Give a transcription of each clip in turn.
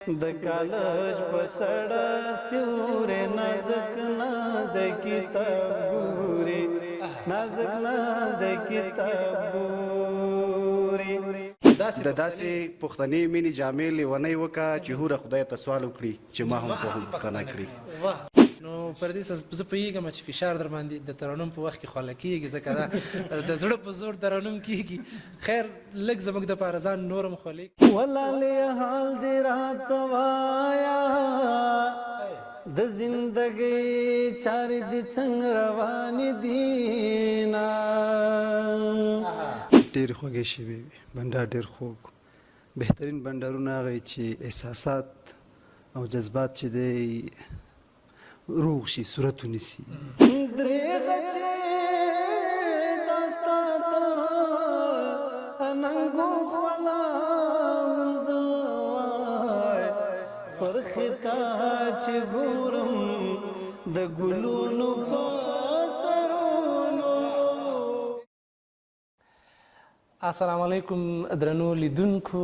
د کالج په سړه سیورې نازک ناز د کتاب ګوري نازک ناز د کتاب ګوري د داسې پښتني مینې جامې لیونی وکړه چې هوره خدای ته سوال وکړي چې ما هم پوښتنه کړي. نو پردیس زه پوهېږم چې فشار در باندې د ترنم په وخت کې خوله کېږي ځکه دا د زړه په زور ترنم کېږي. خیر لږ زموږ دپاره ځان نورم خولې ولالې حال دې راته وایه د زندګۍ چارې دې څنګه روانې دي نه ډېرې خوږې شوې وي. بنډار ډېر خوږ. بهترین بنډارونه هغه چې احساسات او جذبات چې دی روغ شي صورت ونیسي. درېغه چې دا ستا د اننګو خوله زه وای پر خطا چې ګورم د ګلونو په سرونو. السلام علیکم درنو لیدونکو.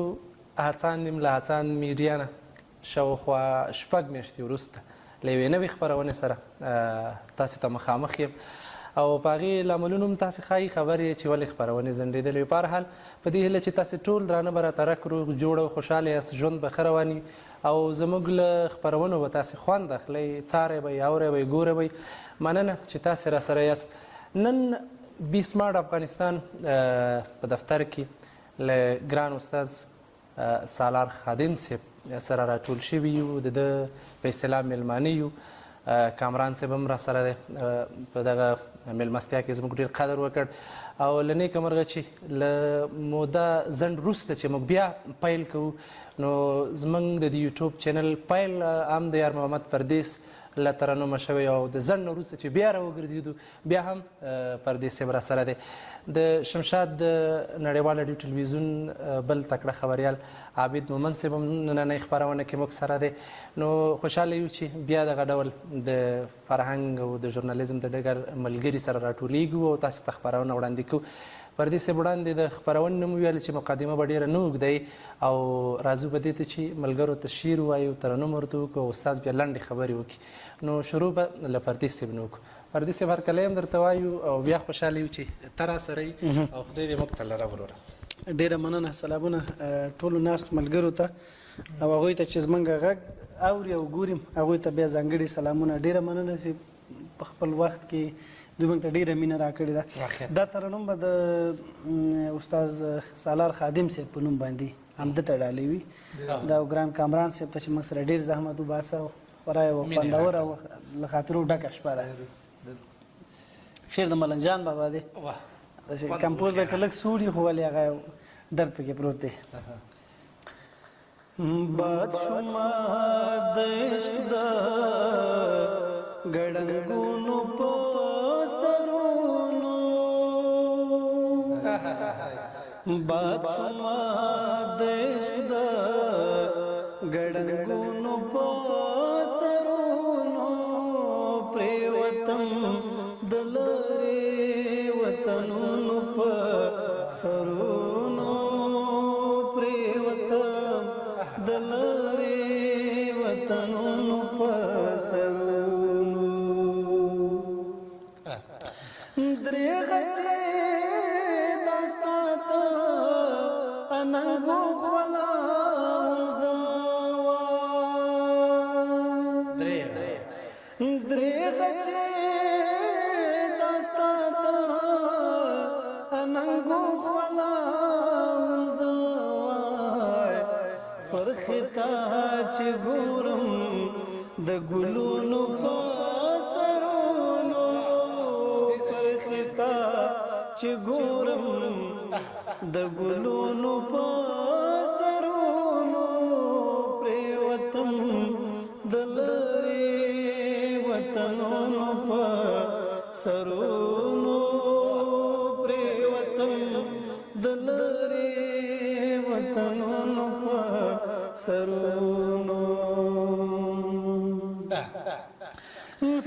هڅاند یم له هڅاند میډیا نه شاوخوا شپږ میاشتې وروسته له یوې نوې خپرونې سره تاسې ته مخامخ یم او په هغې لاملونو هم تاسې ښایي خبر یې چې ولې خپرونې ځنډېدلې وي. په هر حال په دې هیله چې تاسې ټول درانه به راته رک روغ جوړ او خوشحاله یاست، ژوند به ښه روان وي او زموږ له خپرونو به تاسې خوند اخلئ، څاری به یې اورئ به یې ګورئ به یې. مننه چې تاسې راسره یاست. نن بی سمارټ افغانستان په دفتر کې له ګران استاد سالار خادم صاحب سره راټول شوي یو، د ده په اصطلاح میلمانه یو. کامران صاحب هم راسره دی، په دغه میلمستیا کې زموږ ډېر قدر وکړ او له نیکه مرغه چې له موده ځنډ وروسته چې موږ بیا پیل کوو نو زموږ د یوټیوب چینل پیل هم د یار محمد پردیس له ترنمه شوی او د ځنډ نه وروسته چې بیا راوګرځېدو بیا هم پردیس صاحب راسره دی. د شمشاد د نړیوال راډیو ټلویزیون بل تکړه خبریال عابد مومن صاحب هم نننۍ خپرونه کې موږ سره دی. نو خوشحاله یو چې بیا دغه ډول د فرهنګ او د ژورنالیزم د ډګر ملګري سره راټولیږو او تاسو ته خپرونه وړاندې کوو. پردیس صاحب وړاندې د خپرونې نه مو ویل چې مقدمه به ډېره نه اوږدوي او راځو به دې ته چې ملګرو ته شعر ووایو، ترنم ورته وکړو او استاد بیا لنډې خبرې وکړي. نو شروع به له پردیس صاحب نه وکړو. پردیس صاحب هرکلی هم درته وایو او بیا خوشحاله یو چې ته راسره یې او خدای دې موږ ته لره وروره. ډېره مننه. سلامونه ټولو ناستو ملګرو ته او هغوی ته چې زموږ غږ اوري او ګوري هغوی ته بیا ځانګړي سلامونه. ډېره مننه چې په خپل وخت کې دوی موږ ته ډېره مینه راکړې ده. دا ترنم به د استاد سالار خادم صاحب په نوم باندې همده ته ډالۍ وي. دا ګران کامران صاحب ته چې موږ سره ډېر زحمت وباسه او خورا یوه خوندوره او له خاطرو ډکه شپه ده. شعر د ملنګ جان بابا دی. داسې کمپوز به یې که لږ سوړي خو ولې هغه درد پکې پروت دی. باد شما د عشق د ګړنګونو په سرونو، باد شما د عشق د ګړنګونو په سرونو، پرېوتم د لرې وطنونو په سرونو، پرېوتم د لرې وطنونو په سرونو. درېغه چې دا ستا د اننګو خوله زه وایم، درېغه چې دا ستا د اننګو خوله زه وایم، پر خطا چې ګورم د ګلونو په سرونو، پر خطا چې ګورم د ګلونو په سرونو، پرېوتم د لرې وطنونو په سرونو، پرېوتم د لرې وطنونو په سرونو.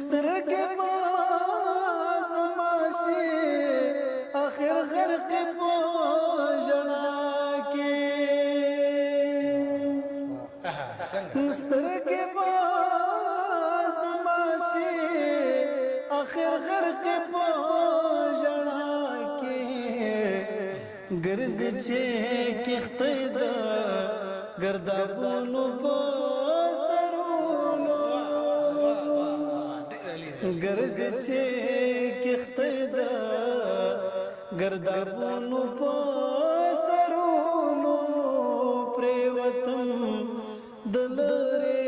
سترګې به زما شي آخر غرق په ژړا کې، سترګې باز ماشي اخر غرق په ژړا کې ګرځي چې کښتۍ د ګردابونو په سرونو ګرځي چې کښتۍ د ګردابونو په سرونو پریوتم د لرې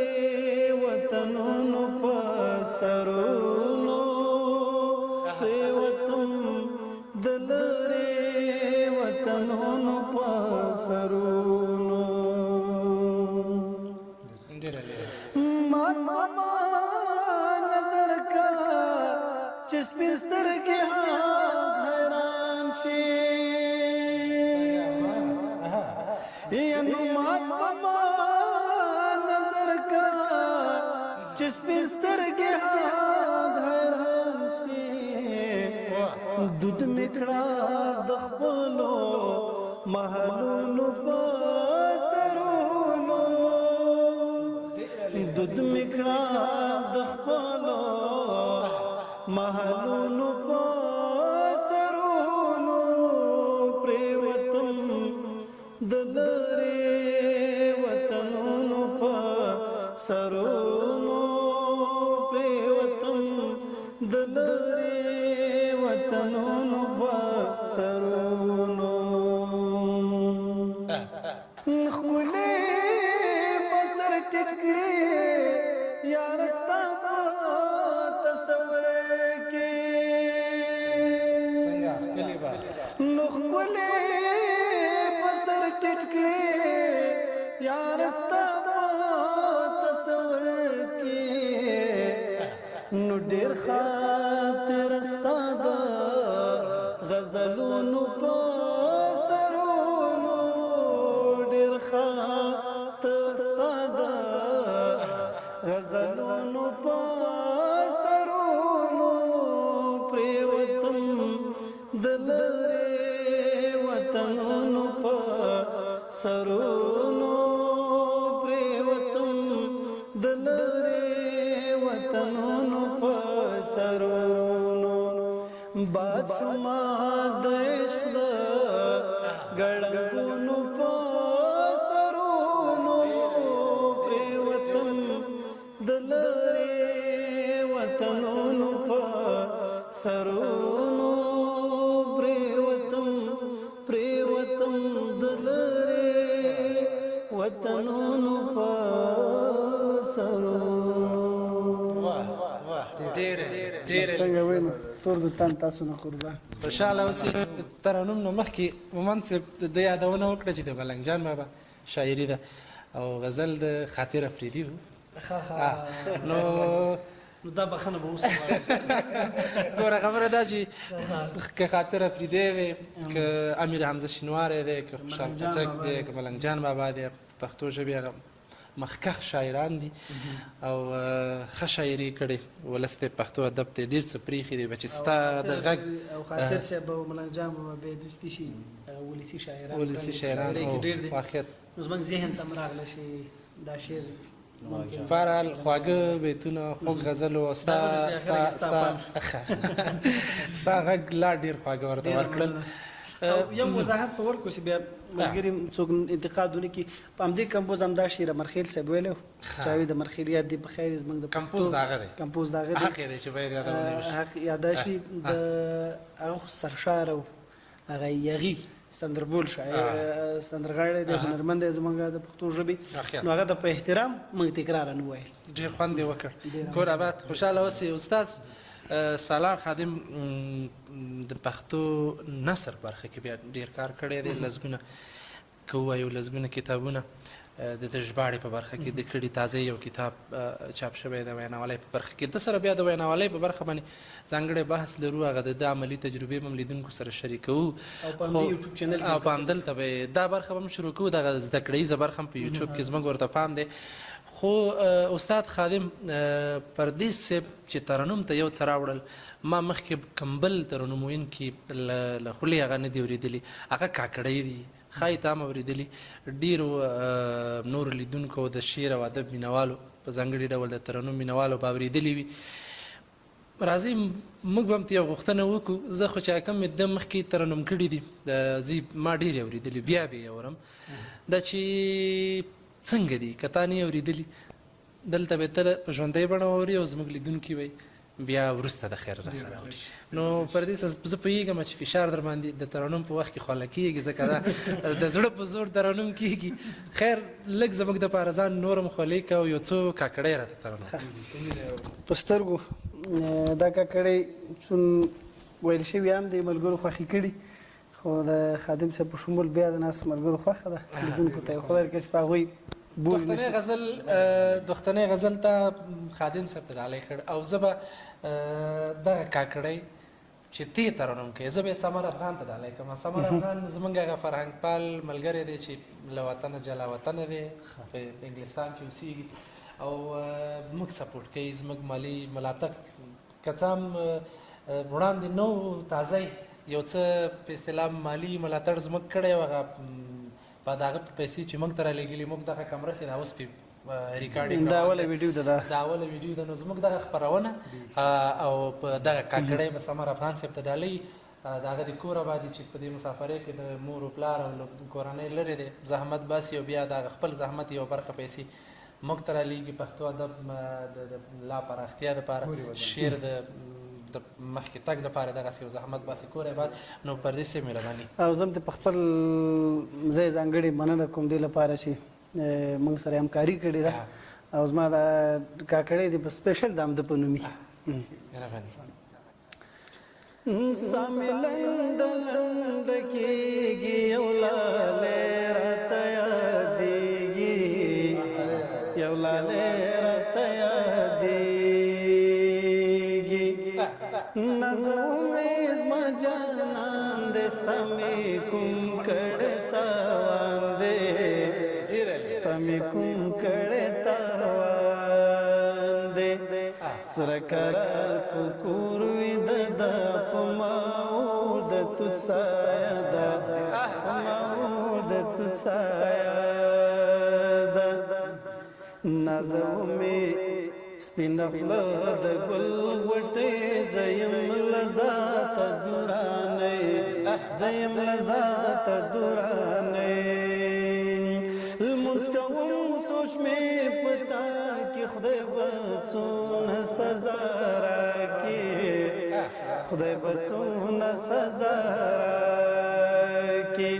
وطنونو په سرونو پریوتم د لرې وطنونو په سرونو ما نظر کا چې سپین سترګې حیران شي یا نو ما نظر کا چې سپین سترګې حیران شي دود میکړه د خپلو محلونو په سرونو دود میکړه د خپلو محلونو په سرونو پریوتم د لرې وطنونو په سرونو پریوتم د لرې وطنونو په سرونو ښکلې بسر ټیټ کړې یار ستا په تصور کې نو ښکلې بسر ټیټ کړې یار ستا په تصور کې نو ډېر خاطر ستا د غزلونو په سرونو ډېر خاطر ستا د غزلونو په سرونو پریوتم د لرې وطنونو په سرونو پریوتم د لرې وطنونو په سرونو باد شما د عشق د ګړنګونو په سرونو پریوتم د لرې وطنونو په سرونو پریوتم د لرې وطنونو په سرونو څنګه وایم تور د تان تاسو نه قربان خوشاله اوسئ ترنم نه مخکې مومند صاحب د یادونه وکړه چې د ملنګ جان بابا شاعري ده او غزل د خاطر افریدي و نو دا بخنه به اوس ګوره خبره دا چې که خاطر افریدی دی که امیر حمزه شینواری دی که خوشحال خټک دی که ملنګ جان بابا دی پښتو ژبې هغه مخکښ شاعران دي او ښه شاعري کړې ولس ته پښتو ادب ته ډېر څه پرېښي دي چې ستا د غږ او خاطر صاحب او ملنګ جان بابا بیا دوستي شي ولسي شاعران او واقعیت نو زموږ ذهن ته م راغله چې دا شعر بهرحال خواږه بیتونه خوږ غزل او ستا غږ لا ډېر خواږه ورته ورکړل یو وضاحت په ورکو چې بیا ملګري څوک انتقاد ونه کړي په همدې کمپوز همدا شعر مرخیل صاحب ویلی چاوي د مرخیل یاد دی په خیر زموږ د کمپوز د هغه دی حق یې دی چې باید حق یاده شي د هغه سرشار او هغه یغي سندربول شاعر سندرغاړی دی هنرمند دی زموږ د پښتو ژبې نو هغه د په احترام موږ تکرار نه ویل ډېر خوند یې وکړ کور آباد خوشحاله اوسئ استاد سالار خادم د پښتو نثر برخه کې بیا ډېر کار کړی دی لسګونه که ووایو لسګونه کتابونه د ژباړې په برخه کې د کړي تازه یو کتاب چاپ شوی د ویناوالۍ په برخه کې د سره بیا د ویناوالۍ په برخه باندې ځانګړی بحث لرو هغه د عملي تجربې به هم لیدونکو سره شریکوو او په یوټیوب چینل او په همدلته به دا برخه به هم شروع کوو دغه زده کړیزه برخه هم په یوټیوب کې زموږ ورته پام دی خو استاد خادم پردیس صاحب چې ترنم ته یو څه راوړل ما مخکې کمبل ترنم ویونکي له خولې هغه نه دي اورېدلي هغه کاکړی دي ښایي ته هم اورېدلي ډېرو نورو لیدونکو د شعر او ادب مینوالو په ځانګړي ډول د ترنم مینوالو به اورېدلي وي. راځئ موږ به هم یو غوښتنه وکړو. زه خو چې کوم د مخکې ترنم کړي دي ما ډېر یې اورېدلي، بیا به یې اورم دا چې څنګه دي. که تا نه یې اورېدلي دلته به ته په ژوندۍ بڼه واوري او زموږ لیدونکي به بیا وروسته د خیر راسره اوري. نو پر دې زه پوهېږم چې فشار در باندې د ترنم په وخت کې خوله کېږي، ځکه دا د زړه په زور ترنم کېږي. خیر لږ زموږ دپاره ځان نورم خولې که او یو څو کاکړۍ راته ترنم په سترګو دا کاکړۍ څون ویل شوي هم د ملګرو خوښې کړي، خو د خادم صاحب په شمول بیا د ناستو ملګرو خوښه ده. لیدونکو ته یې خدای درکړي چې په هغوی دوختنۍ غزل ته خادم صاحب ته ډالۍ کړ او زه به دغه کاکړۍ چې ته ترنم کوې زه به یې سمر افغان ته ډالۍ کړم. سمر افغان زموږ هغه فرهنګ پال ملګری دی چې له وطنه جلا وطنه دی، په انګلستان کې اوسېږي او موږ سپورټ کوي، زموږ مالي ملاتړ که څه هم وړاندې نه و تازه یو څه په اصطلاح مالي ملاتړ زموږ کړی و. هغه په دغه پیسې چې موږ ته رالېږلي موږ دغه کمره چې دا اوس پې ریکارډینګ دا اوله ویډیو ده، دا اوله ویډیو ده. نو زموږ دغه خپرونه او په دغه کاکړۍ به سمر افغان صاحب ته ډالۍ د هغه د کور آبادي چې په دې مسافرۍ کې د مور و پلار او کورنۍ لرې دی زحمت باسي او بیا د خپل زحمت یو برخه پیسې موږ ته رالېږي پښتو ادب د لا پراختیا دپاره شعر د مخکې تګ لپاره دغسې یو زحمت باسي کور آباد. نو پر دې سې مهرباني او زه هم په خپل ځای ځانګړې مننه کوم دې لپاره چې موږ سره همکاري کړې ده او زما د کاکړۍ د سپیشل د همده په نوم وي. مهرباني سامې لنډه لنډه کېږي یو لالی راته یادېږي، یو لالی راته یادېږي، نظمې زما جانان دې ستا مې کوم کړی تاوان دی، ستا مې کوم کړی تاوان دی، سره کرار په کور وي د ده په ماور د توت سایه ده، په ماور د توت سایه ده، نازو مې سپینه خوله د ګل غوټۍ زه یم له ذاته دورانۍ، زه یم له ذاته دورانۍ، لمونځ کوم سوچ مې په تا کې خدای به څونه سزا راکړي، خدای به څونه سزا راکړي،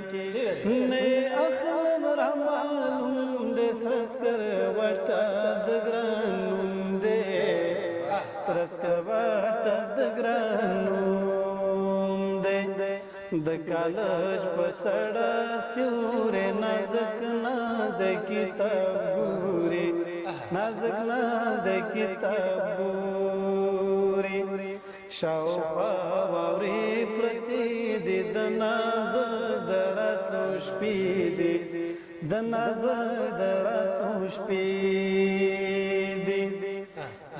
نه اخلم را معلوم دی سره سکروټه د ګران نوم دی، سره سکروټه د ګران نوم دی، د کالج په سړه سیورې نازک ناز د کتاب ګوري، نازک ناز د کتاب ګوري، شاوخوا واورې پرتې دي د نازک د راتلو شپې دي، د نازک د راتلو شپې دي،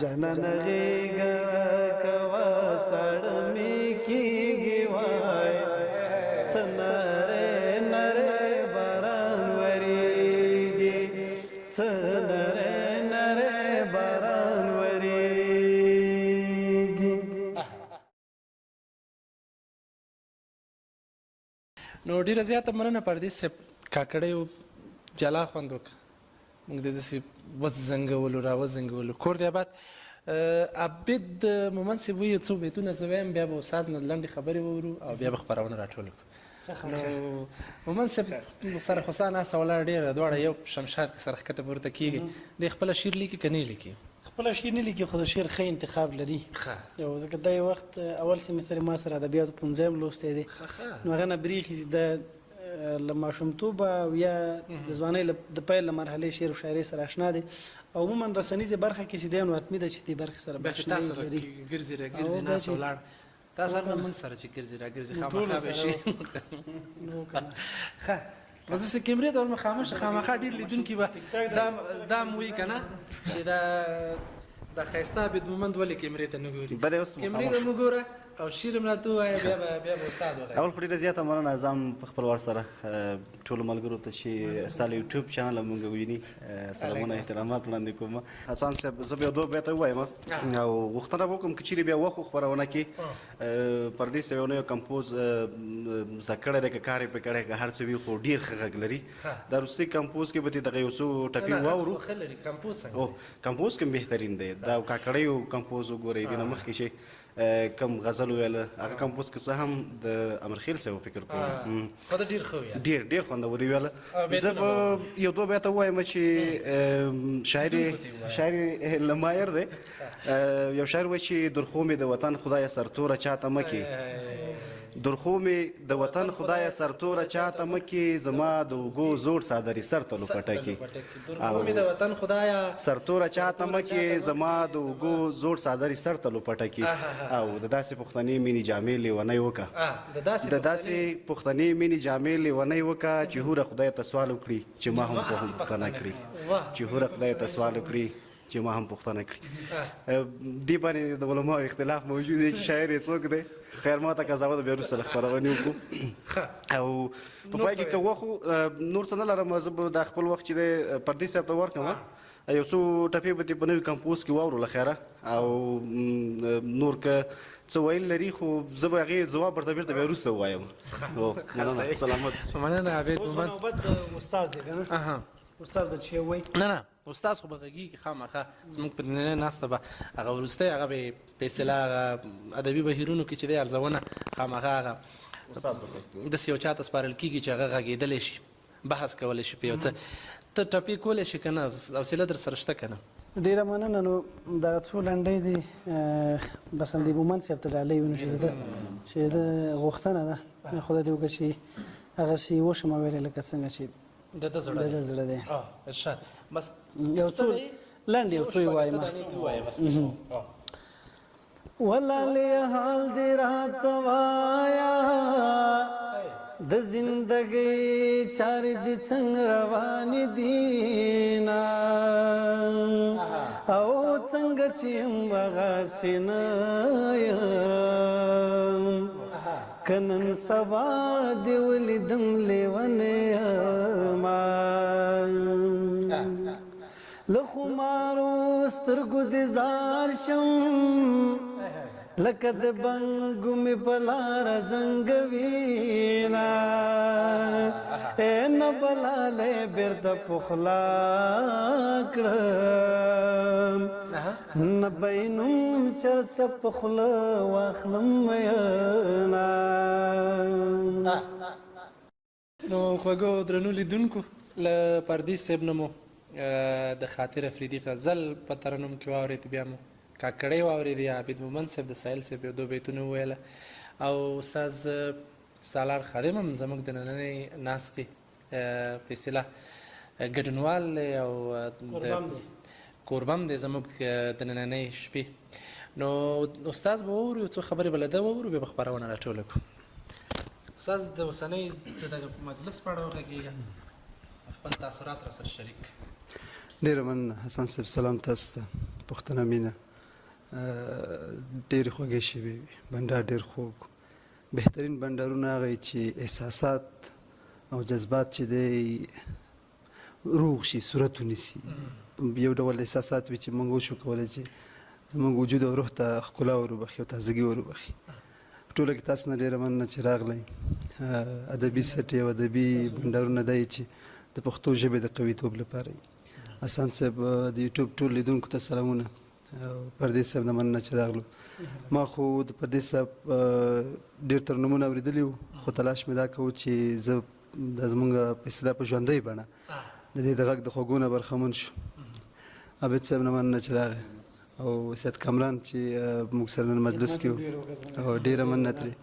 جانانه غېږه راکوه ساړه مې کېږي وای، څه نری نری باران ورېږي، څه نری نری باران ورېږي. نو ډېره زیاته مننه پردیس صاحب، کاکړیو جلا خوند وکړه، موږ د داسې وزنګولو را وزنګولو کور دی آباد. عبید مومند صاحب وایي یو څو بیتونه زه وایم بیا به استاد نه لنډې خبرې وورو او بیا به خپرونه راټوله کړو. نو مومند صاحب سره خو ستا ناسته ولاړه ډېره دواړه یو شمشاد کې سره ښکته پورته کېږي، دی خپله شعر لیکي که نه لیکي؟ خپله شعر نه لیکي خو د شعر ښه انتخاب لري، یو ځکه دا یو وخت اول سیمستر ما سره ادبیاتو پنځم لوستی دی، نو هغه نه برېښي چې د له ماشومتوبه او یا د ځوانۍ د پیل له مرحلې شعر و شاعرۍ سره اشنا دی، او عموما رسنیزې برخه کې چې دی نو حتمي ده چې دې برخې سره بیا چې تا سره ګرځي راګرځي ناسته ولاړ تا سره نه موږ سره چې ګرځي راګرځي خامخا به شي ښه خو زه کیمرې ته مخامخ خامخا ډېر لیدونکي به دا هم وایي که نه چې دا ښایسته عبید مومند ولې کیمرې ته نه ګوري؟ کیمرې ته مو ګوره او شعر هم راته ووایه بیا به استاد وغیره. اول خو ډېره زیاته مننه زه هم په خپل وار سره ټولو ملګرو ته چې ستا له یوټیوب چینل مونږ ویني سلامونه احترامات وړاندې کوم. حسن صاحب زه بیا دوه بیته ووایم او غوښتنه به وکړم که چیرې بیا وخت خپرونه کې پردې صاحب یو نوی کمپوز زده کړی دی که کار یې پرې کړی که هر څه وي خو ډېر ښه غږ لري. دا وروستي کمپوز کې به دې دغه یو څو ټپې واورو. کمپوز څنګه؟ او کمپوز کې بهترین دی دا کاکړیو کمپوز وګورئ دې نه مخکې چې کم غزل ویله هغه کمپوز که څه هم د امرخیل صاحب فکر کوم خو دا ډېر ښه ویل. ډېر خوندور ویله. زه به یو دوه بیته ووایم چې شاعر لمایر دی. یو شاعر وایي چې درخو مې د وطن خدایه سرتوره چاته مه کې درخو مې د وطن خدایه سرتوره چاته مه کې زما د اوږو زوړ څادرې سر ته لوپټه کې درخو مې د وطن خدایه سرتوره چاته مه کې زما د اوږو زوړ څادرې سر ته لوپټه کې او د داسې پښتنې مینې جامې لیونۍ وکړه د داسې پښتنې مینې جامې لیونۍ وکړه چې هوره خدای ته سوال وکړي چې ما هم پوښتنه کړي چې هوره خدای ته سوال وکړي چې ما هم پوښتنه کړي. دې باندې د علماء اختلاف موجود دی چې شاعر یې څوک دی. خیر ما ته قضاوت بیا وروسته له خپرونې وکړو او په پای کې که وخت نور څه نه لرم زه به دا خپل وخت چې دی پردې صاحب ته ورکړم یو څو ټپې به دې په نوي کمپوز کې واورو له خیره او نور که څه ویل لري خو زه به هغې ځواب ورته بېرته بیا وروسته ووایم. مننه سلامت. مننه عبید محمد. اوس نوبت د استاد دی که نه استاد به چې وایي نه استاد خو به غږېږي خامخا زموږ په نننۍ ناسته به هغه وروستی هغه به په اصطلاح هغه ادبي بهیرونو کې چې دی ارزونه خامخا هغه داسې یو چا ته سپارل کېږي چې هغه غږېدلی شي بحث کولی شي په یو څه. ته ټپې کولی شي که نه حوصله در سره شته که نه؟ ډېره مننه. نو دغه څو لنډۍ دي بس همدې مومند صاحب ته ډالۍ ونشي چې د غوښتنه ده خدای دې وکړي چې هغسې وشم ویلی لکه څنګه چې د ده زړه دی. ارشاد بس یو څو لنډ یو څو یې وایم. ولالې حال دې راته وایه د زندګۍ چارې دې څنګه روانې دي نه او څنګه چې یم هغسې نه یم که نن سبا دې ولیدم لیونی یما له خمارو سترګو دې زار شم لکه د بنګو مې په لاره زنګوینه نه بلالی بیرته پخلا کړم نه به یې نوم چرته په خوله واخلم میینه. نو خوږو درنو لیدونکو له پردیس صاحب نه مو د خاطر افریدي غزل په ترنم کې واورېد بیا مو کاکړۍ واورېدې عابد مومند صاحب د سایل صاحب یو دوه بیتونه وویله او استاد سالار خادم هم زموږ د نننۍ ناستې په اصطلاح ګډونوال دی او کوربم دی زموږ د نننۍ شپې. نو استاد به وورو یو څو خبرې به له ده وورو بیا به خپرونه راټوله کړو. استاد د اوسنۍ د دغه مجلس په اړه وغږېږه خپل تاثرات را سره شریک. ډېره مننه حسن صاحب. سلام تاسو ته پښتنه مینه ډېرې خوږې شوې وي. بنډار ډېر خوږ بهترین بنډارونه هغه چې احساسات او جذبات چې دی روغ شي صورت ونیسي. یو ډول احساسات وي چې موږ وشو کولی چې زموږ وجود او روح ته ښکلا وروبخي او تازګي وروبخي. په ټوله کې تاسو نه ډېره مننه چې راغلی. ادبي سټ یو ادبي بنډارونه دی چې د پښتو ژبې د قویتوب لپاره حسن صاحب د یوټیوب ټول لیدونکو ته سلامونه. پردیس صاحب نه مننه چې راغلو. ما خو د پردیس صاحب ډېر ترنمونه اورېدلي وو خو تلاش مې دا کوو چې زه د زموږ په اصطلاح په ژوندۍ بڼه د دې د غږ د خوږو نه برخمن شو. عابد صاحب نه مننه چې راغی او سید کامران چې موږ سره نن مجلس کې وو او ډېره مننه ترې.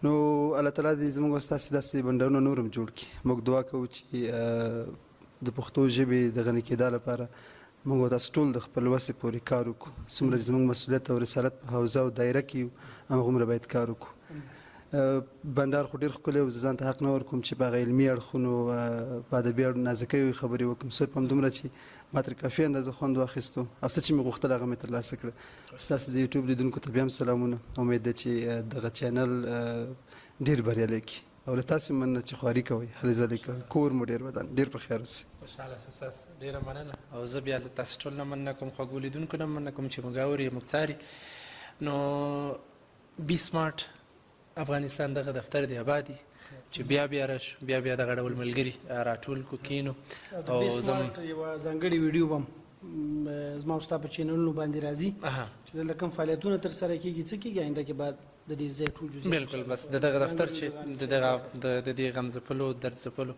نو الله تعالی دې زموږ ستاسې داسې بنډارونه نور هم جوړ کړي. موږ دعا کوو چې د پښتو ژبې د غني کېدا لپاره موږ تاسو ټول د خپل وسې پورې کار وکړو. څومره چې زموږ مسؤلیت او رسالت په حوزه او دایره کې یو همغومره باید کار وکړو. بنډار خو ډېر ښکلی و، زه ځان ته حق نه ورکوم چې په هغه علمي اړخونو په ادبي نازکیو خبرې وکړم، صرف همدومره چې ما ترې کافي اندازه خوند واخیستو او څه چې مې غوښتل هغه مې ترلاسه کړه. ستاسو د یوټیوب لیدونکو ته بیا هم سلامونه، امید ده چې دغه چینل ډېر بریالی کړي او له تاسې مننه چې خواري کوئ، هلې ځلې کوئ، کور مو ډېر ودان، ډېر په خیر اوسئ. خوشحاله شو استاد، ډېره مننه. او زه بیا له تاسو ټول نه مننه کوم، خوږو لیدونکو نه مننه کوم چې موږ اوري، موږ څاري. نو بي سمارټ افغانستان دغه دفتر دی آبادي چې بیا راشو، بیا دغه ډول ملګري راټول کو کینو او یوه ځانګړې ویډیو به زما او ستا په چینلونو باندې راځي چې دلته کوم فعالیتونه ترسره کېږي، څه کېږي آینده کې بعد د دې ځای ټول جزئیات. بالکل، بس د دغه دفتر چې د دې غم ځپلو، درد ځپلو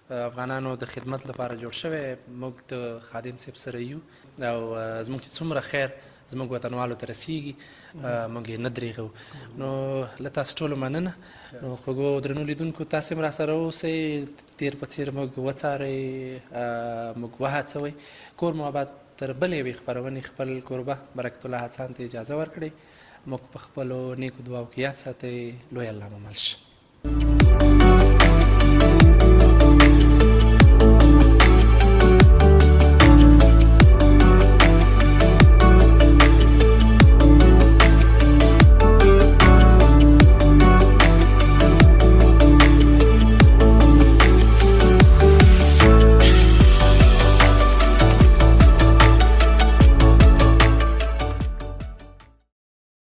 افغانانو د خدمت لپاره جوړ شوی، موږ د خادم صاحب سره یو او زموږ چې څومره خیر زموږ وطنوالو ته رسیږي موږ یې نه درېږو. نو له تاسو ټولو مننه. نو خوږو درنو لیدونکو، تاسې هم راسره اوسئ، تېر په څېر موږ وڅارئ، موږ وهڅوئ. کور مو آباد تر بلې یوې خپرونې خپل کوربه برکت الله هڅان ته اجازه ورکړئ. موږ په خپلو نیکو دعاو کې یاد ساتئ. لوی الله مو مل شه.